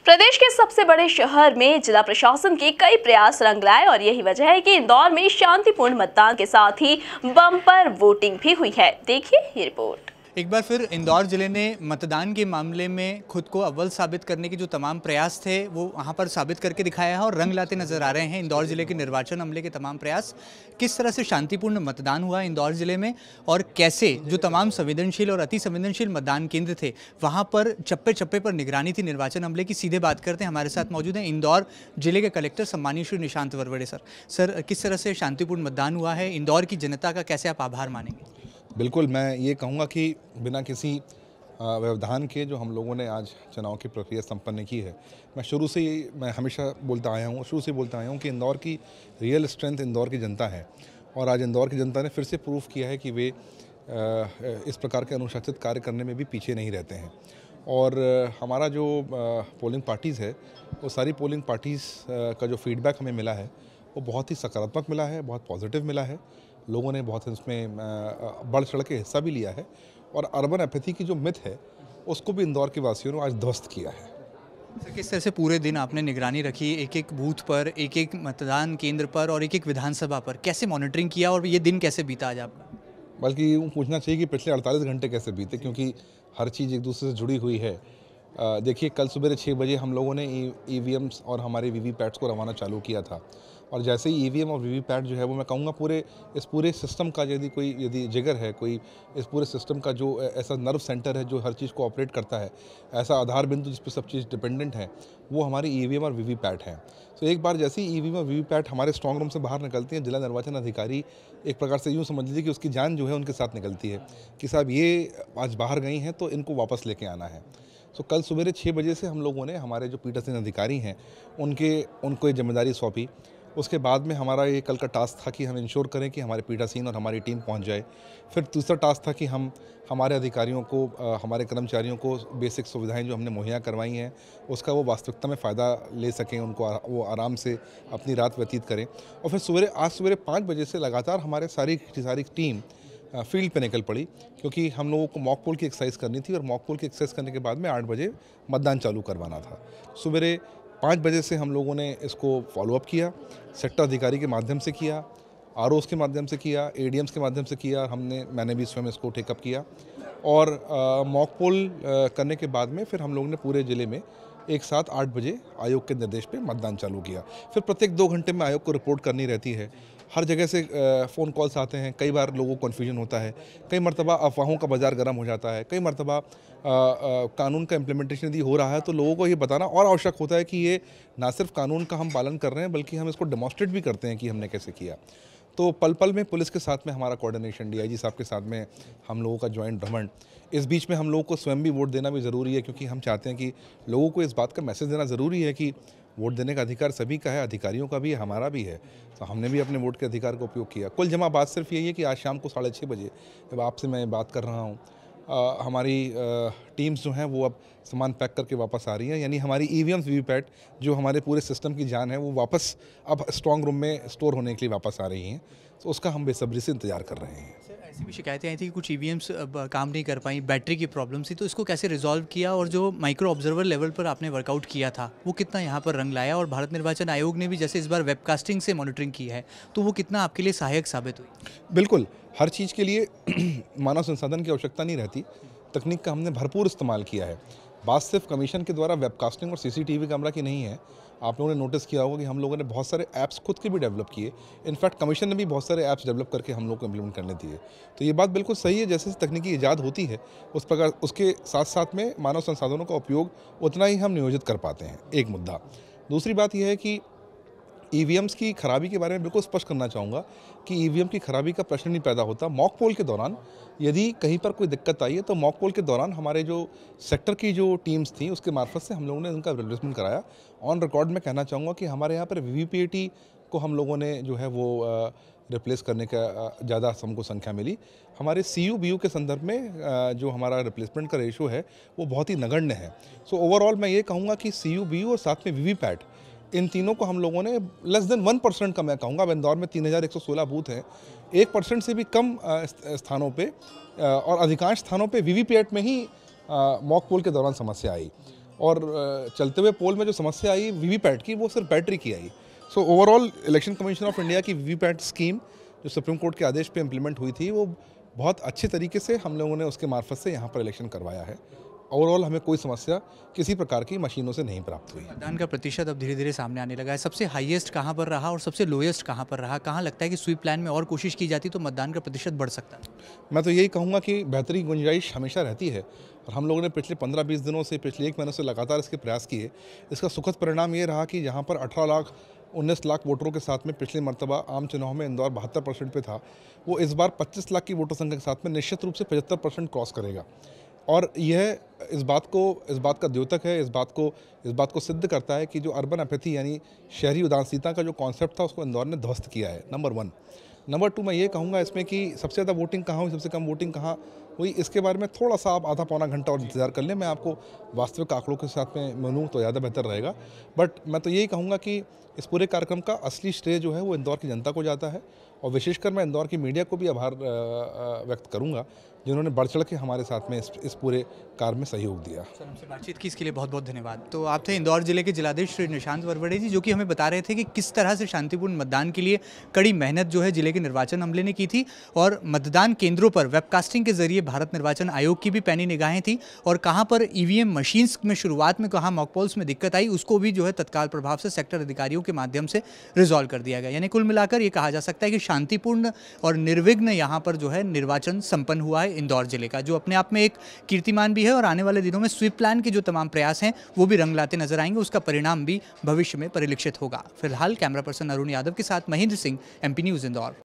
प्रदेश के सबसे बड़े शहर में जिला प्रशासन के कई प्रयास रंग लाए और यही वजह है कि इंदौर में शांतिपूर्ण मतदान के साथ ही बम्पर वोटिंग भी हुई है। देखिए ये रिपोर्ट। एक बार फिर इंदौर जिले ने मतदान के मामले में खुद को अव्वल साबित करने के जो तमाम प्रयास थे वो वहां पर साबित करके दिखाया है और रंग लाते नजर आ रहे हैं। इंदौर जिले के निर्वाचन अमले के तमाम प्रयास, किस तरह से शांतिपूर्ण मतदान हुआ इंदौर जिले में और कैसे जो तमाम संवेदनशील और अति संवेदनशील मतदान केंद्र थे वहां पर चप्पे चप्पे पर निगरानी थी निर्वाचन अमले की। सीधे बात करते हैं, हमारे साथ मौजूद हैं इंदौर जिले के कलेक्टर सम्मानीय श्री निशांत वरवड़े सर, किस तरह से शांतिपूर्ण मतदान हुआ है? इंदौर की जनता का कैसे आप आभार मानेंगे? बिल्कुल, मैं ये कहूँगा कि बिना किसी व्यवधान के जो हम लोगों ने आज चुनाव की प्रक्रिया संपन्न की है, मैं हमेशा बोलता आया हूँ, शुरू से बोलता आया हूँ कि इंदौर की रियल स्ट्रेंथ इंदौर की जनता है। और आज इंदौर की जनता ने फिर से प्रूफ किया है कि वे इस प्रकार के अनुशासित कार्य करने में भी पीछे नहीं रहते हैं। और हमारा जो पोलिंग पार्टीज़ है, वो सारी पोलिंग पार्टीज़ का जो फीडबैक हमें मिला है वो बहुत ही सकारात्मक मिला है, बहुत पॉजिटिव मिला है। लोगों ने बहुत इसमें बढ़ चढ़ के हिस्सा भी लिया है और अर्बन एपैथी की जो मिथ है उसको भी इंदौर के वासियों ने आज ध्वस्त किया है। सर, किस तरह से पूरे दिन आपने निगरानी रखी, एक एक बूथ पर, एक एक मतदान केंद्र पर और एक एक विधानसभा पर, कैसे मॉनिटरिंग किया और ये दिन कैसे बीता आज आपका? बल्कि यूँ पूछना चाहिए कि पिछले 48 घंटे कैसे बीते, क्योंकि हर चीज़ एक दूसरे से जुड़ी हुई है। देखिए, कल सुबह 6 बजे हम लोगों ने ईवीएम्स और हमारे वीवीपैट्स को रवाना चालू किया था। और जैसे ही ईवीएम और वीवीपैट जो है वो, मैं कहूँगा, इस पूरे सिस्टम का यदि जिगर है, कोई इस पूरे सिस्टम का जो ऐसा नर्व सेंटर है जो हर चीज़ को ऑपरेट करता है, ऐसा आधार बिंदु जिस पर सब चीज़ डिपेंडेंट है, वो हमारी ईवीएम और वीवीपैट हैं। तो एक बार जैसे ही ईवीएम और वीवीपैट हमारे स्ट्रॉन्ग रूम से बाहर निकलती हैं, जिला निर्वाचन अधिकारी एक प्रकार से यूँ समझ लीजिए कि उसकी जान जो है उनके साथ निकलती है कि साहब ये आज बाहर गई हैं तो इनको वापस लेके आना है। तो कल सुबह 6 बजे से हम लोगों ने, हमारे जो पीठासीन अधिकारी हैं उनको ये जिम्मेदारी सौंपी। उसके बाद में हमारा ये कल का टास्क था कि हम इंश्योर करें कि हमारे पीठासीन और हमारी टीम पहुंच जाए। फिर दूसरा टास्क था कि हम हमारे अधिकारियों को, हमारे कर्मचारियों को बेसिक सुविधाएं जो हमने मुहैया करवाई हैं उसका वो वास्तविकता में फ़ायदा ले सकें, वो आराम से अपनी रात व्यतीत करें। और फिर आज सवेरे 5 बजे से लगातार हमारे सारी टीम फील्ड पे निकल पड़ी, क्योंकि हम लोगों को मॉक पोल की एक्सरसाइज करनी थी और मॉक पोल की एक्सरसाइज करने के बाद में 8 बजे मतदान चालू करवाना था। सवेरे 5 बजे से हम लोगों ने इसको फॉलोअप किया, सेक्टर अधिकारी के माध्यम से किया, आरओज़ के माध्यम से किया, एडीएम्स के माध्यम से किया, मैंने भी स्वयं इसको टेकअप किया। और मॉक पोल करने के बाद में फिर हम लोगों ने पूरे ज़िले में एक साथ 8 बजे आयोग के निर्देश पे मतदान चालू किया। फिर प्रत्येक 2 घंटे में आयोग को रिपोर्ट करनी रहती है। हर जगह से फ़ोन कॉल्स आते हैं, कई बार लोगों को कन्फ्यूजन होता है, कई मरतबा अफवाहों का बाज़ार गर्म हो जाता है, कई मरतबा कानून का इम्प्लीमेंटेशन यदि हो रहा है तो लोगों को ये बताना और आवश्यक होता है कि ये ना सिर्फ कानून का हम पालन कर रहे हैं बल्कि हम इसको डेमॉन्स्ट्रेट भी करते हैं कि हमने कैसे किया। तो पल पल में पुलिस के साथ में हमारा कोऑर्डिनेशन, डीआईजी साहब के साथ में हम लोगों का ज्वाइंट भ्रमण, इस बीच में हम लोगों को स्वयं भी वोट देना भी ज़रूरी है, क्योंकि हम चाहते हैं कि लोगों को इस बात का मैसेज देना ज़रूरी है कि वोट देने का अधिकार सभी का है, अधिकारियों का भी है, हमारा भी है। तो हमने भी अपने वोट के अधिकार का उपयोग किया। कुल जमा बात सिर्फ यही है कि आज शाम को 6:30 बजे जब आपसे मैं बात कर रहा हूँ, हमारी टीम्स जो हैं वो अब सामान पैक करके वापस आ रही हैं, यानी हमारी ईवीएम्स वीवीपैट जो हमारे पूरे सिस्टम की जान है वो वापस अब स्ट्रॉन्ग रूम में स्टोर होने के लिए वापस आ रही हैं। तो उसका हम बेसब्री से इंतजार कर रहे हैं। सर, ऐसी भी शिकायतें आई थी कि कुछ ईवीएम्स काम नहीं कर पाई, बैटरी की प्रॉब्लम थी, तो इसको कैसे रिजॉल्व किया और जो माइक्रो ऑब्जर्वर लेवल पर आपने वर्कआउट किया था वो कितना यहाँ पर रंग लाया? और भारत निर्वाचन आयोग ने भी जैसे इस बार वेबकास्टिंग से मॉनिटरिंग की है तो वो कितना आपके लिए सहायक साबित हुई? बिल्कुल, हर चीज़ के लिए मानव संसाधन की आवश्यकता नहीं रहती, तकनीक का हमने भरपूर इस्तेमाल किया है। बात सिर्फ कमीशन के द्वारा वेबकास्टिंग और सीसीटीवी कैमरा की नहीं है। आप लोगों ने नोटिस किया होगा कि हम लोगों ने बहुत सारे ऐप्स खुद के भी डेवलप किए। इनफैक्ट कमीशन ने भी बहुत सारे ऐप्स डेवलप करके हम लोग को इम्प्लीमेंट करने दिए। तो ये बात बिल्कुल सही है, जैसे तकनीकी ईजाद होती है उस प्रकार उसके साथ साथ में मानव संसाधनों का उपयोग उतना ही हम नियोजित कर पाते हैं, एक मुद्दा। दूसरी बात यह है कि ईवीएम्स की खराबी के बारे में बिल्कुल स्पष्ट करना चाहूँगा कि ईवीएम की खराबी का प्रश्न नहीं पैदा होता। मॉक पोल के दौरान यदि कहीं पर कोई दिक्कत आई है तो मॉक पोल के दौरान हमारे जो सेक्टर की जो टीम्स थी उसके मार्फत से हम लोगों ने उनका रिप्लेसमेंट कराया। ऑन रिकॉर्ड में कहना चाहूँगा कि हमारे यहाँ पर वीवीपीएटी को हम लोगों ने जो है वो रिप्लेस करने का ज़्यादा हमको संख्या मिली। हमारे सीयू-बीयू के संदर्भ में जो हमारा रिप्लेसमेंट का रेशो है वो बहुत ही नगण्य है। सो ओवरऑल मैं ये कहूँगा कि सीयू-बीयू और साथ में वीवीपैट, इन तीनों को हम लोगों ने लेस देन 1% का, मैं कहूँगा, अब इंदौर में 3116 बूथ हैं, 1% से भी कम स्थानों पे और अधिकांश स्थानों पे वीवीपैट में ही मॉक पोल के दौरान समस्या आई। और चलते हुए पोल में जो समस्या आई वीवीपैट की, वो सिर्फ बैटरी की आई। So overall election commission of India की वीवीपैट स्कीम जो सुप्रीम कोर्ट के आदेश पे इम्प्लीमेंट हुई थी, वो बहुत अच्छे तरीके से हम लोगों ने उसके मार्फत से यहाँ पर इलेक्शन करवाया है। ओवरऑल हमें कोई समस्या किसी प्रकार की मशीनों से नहीं प्राप्त हुई। मतदान का प्रतिशत अब धीरे धीरे सामने आने लगा है। सबसे हाईएस्ट कहाँ पर रहा और सबसे लोएस्ट कहाँ पर रहा? कहाँ लगता है कि स्वीप प्लान में और कोशिश की जाती तो मतदान का प्रतिशत बढ़ सकता है? मैं तो यही कहूँगा कि बेहतरी गुंजाइश हमेशा रहती है, और हम लोगों ने पिछले 15-20 दिनों से, पिछले 1 महीने से लगातार इसके प्रयास किए। इसका सुखद परिणाम ये रहा कि जहाँ पर 18 लाख वोटरों के साथ में पिछले मरतबा आम चुनाव में इंदौर 72% पे था, वो इस बार 25 लाख की वोटर संख्या के साथ में निश्चित रूप से 75% क्रॉस करेगा। और यह इस बात का द्योतक है, इस बात को सिद्ध करता है कि जो अर्बन अपैथी यानी शहरी उदासीनता का जो कॉन्सेप्ट था, उसको इंदौर ने ध्वस्त किया है, नंबर 1। नंबर 2, मैं ये कहूँगा इसमें कि सबसे ज़्यादा वोटिंग कहाँ हुई, सबसे कम वोटिंग कहाँ हुई, इसके बारे में थोड़ा सा आप आधा पौना घंटा और इंतज़ार कर लें। मैं आपको वास्तविक आंकड़ों के साथ में मिलूँ तो ज़्यादा बेहतर रहेगा। बट मैं तो यही कहूँगा कि इस पूरे कार्यक्रम का असली श्रेय जो है वो इंदौर की जनता को जाता है, और विशेषकर मैं इंदौर की मीडिया को भी आभार व्यक्त करूँगा, जिन्होंने बढ़ चढ़ के हमारे साथ में इस पूरे कार्य में सहयोग दिया। सर, हमसे बातचीत की इसके लिए बहुत बहुत धन्यवाद। तो आप थे इंदौर जिले के जिलाधीश श्री निशांत वरवड़े जी, जो कि हमें बता रहे थे कि किस तरह से शांतिपूर्ण मतदान के लिए कड़ी मेहनत जो है जिले के निर्वाचन अमले ने की थी, और मतदान केंद्रों पर वेबकास्टिंग के जरिए भारत निर्वाचन आयोग की भी पैनी निगाहें थी, और कहाँ पर ईवीएम मशीन्स में शुरुआत में कहाँ मॉकपोल्स में दिक्कत आई, उसको भी जो है तत्काल प्रभाव से सेक्टर अधिकारियों के माध्यम से रिजॉल्व कर दिया गया। यानी कुल मिलाकर ये कहा जा सकता है कि शांतिपूर्ण और निर्विघ्न यहाँ पर जो है निर्वाचन संपन्न हुआ है इंदौर जिले का, जो अपने आप में एक कीर्तिमान भी है। और आने वाले दिनों में स्वीप प्लान के जो तमाम प्रयास हैं वो भी रंग लाते नजर आएंगे, उसका परिणाम भी भविष्य में परिलक्षित होगा। फिलहाल कैमरा पर्सन अरुण यादव के साथ महेंद्र सिंह, MP न्यूज़ इंदौर।